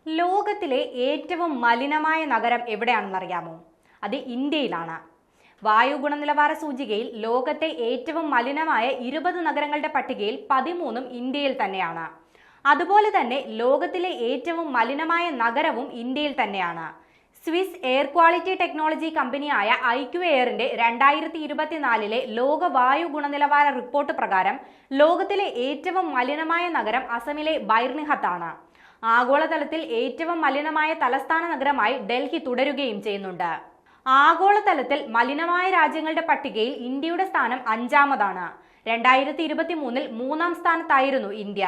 ലോകത്തിലെ ഏറ്റവും മലിനമായ നഗരം എവിടെയാണെന്നറിയാമോ? അത് ഇന്ത്യയിലാണ്. വായു ഗുണനിലവാര സൂചികയിൽ ലോകത്തെ ഏറ്റവും മലിനമായ 20 നഗരങ്ങളുടെ പട്ടികയിൽ 13ഉം ഇന്ത്യയിൽ തന്നെയാണ്. അതുപോലെ തന്നെ ലോകത്തിലെ ഏറ്റവും മലിനമായ നഗരവും ഇന്ത്യയിൽ തന്നെയാണ്. സ്വിസ് എയർ ക്വാളിറ്റി ടെക്നോളജി കമ്പനിയായ ഐക്യു എയറിന്റെ 2024 ലോക വായു ഗുണനിലവാര റിപ്പോർട്ട് പ്രകാരം ലോകത്തിലെ ഏറ്റവും മലിനമായ നഗരം അസമിലെ ബൈർനിഹത്താണ്. ആഗോളതലത്തിൽ ഏറ്റവും മലിനമായ തലസ്ഥാന നഗരമായി ഡൽഹി തുടരുകയും ചെയ്യുന്നുണ്ട്. ആഗോളതലത്തിൽ മലിനമായ രാജ്യങ്ങളുടെ പട്ടികയിൽ ഇന്ത്യയുടെ സ്ഥാനം 5-ാമതാണ്. 2023 3-ാം സ്ഥാനത്തായിരുന്നു ഇന്ത്യ.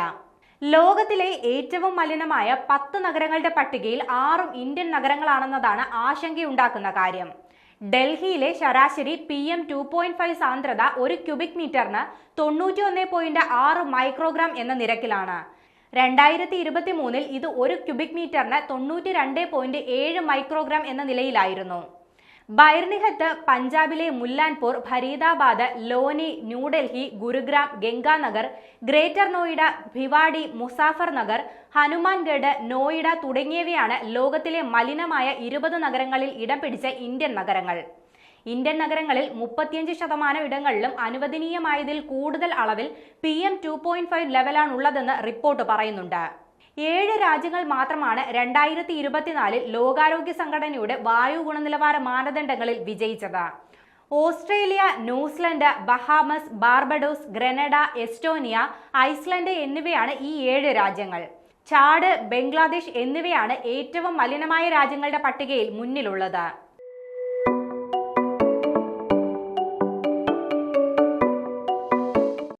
ലോകത്തിലെ ഏറ്റവും മലിനമായ 10 നഗരങ്ങളുടെ പട്ടികയിൽ 6ഉം ഇന്ത്യൻ നഗരങ്ങളാണെന്നതാണ് ആശങ്കയുണ്ടാക്കുന്ന കാര്യം. ഡൽഹിയിലെ ശരാശരി PM 2.5 സാന്ദ്രത ഒരു ക്യൂബിക് മീറ്ററിന് 91.6 മൈക്രോഗ്രാം എന്ന നിരക്കിലാണ്. 2023 ഇത് ഒരു ക്യൂബിക് മീറ്ററിന് 92.7 മൈക്രോഗ്രാം എന്ന നിലയിലായിരുന്നു. ബൈർനിഹത്ത് പഞ്ചാബിലെ മുല്ലാൻപൂർ, ഫരീദാബാദ്, ലോനി, ന്യൂഡൽഹി, ഗുരുഗ്രാം, ഗംഗാനഗർ, ഗ്രേറ്റർ നോയിഡ, ഭിവാഡി, മുസാഫർ നഗർ, ഹനുമാൻഗഡ്, നോയിഡ തുടങ്ങിയവയാണ് ലോകത്തിലെ മലിനമായ 20 നഗരങ്ങളിൽ ഇടം പിടിച്ച ഇന്ത്യൻ നഗരങ്ങൾ. ഇന്ത്യൻ നഗരങ്ങളിൽ 35% ഇടങ്ങളിലും അനുവദനീയമായതിൽ കൂടുതൽ അളവിൽ PM 2.5 ലെവലാണുള്ളതെന്ന് റിപ്പോർട്ട് പറയുന്നുണ്ട്. 7 രാജ്യങ്ങൾ മാത്രമാണ് 2024 ലോകാരോഗ്യ സംഘടനയുടെ വായു ഗുണനിലവാര മാനദണ്ഡങ്ങളിൽ വിജയിച്ചത്. Australia, New Zealand, Bahamas, Barbados, Grenada, Estonia, Iceland എന്നിവയാണ് ഈ 7 രാജ്യങ്ങൾ. ചാഡ്, ബംഗ്ലാദേശ് എന്നിവയാണ് ഏറ്റവും മലിനമായ രാജ്യങ്ങളുടെ പട്ടികയിൽ മുന്നിലുള്ളത്.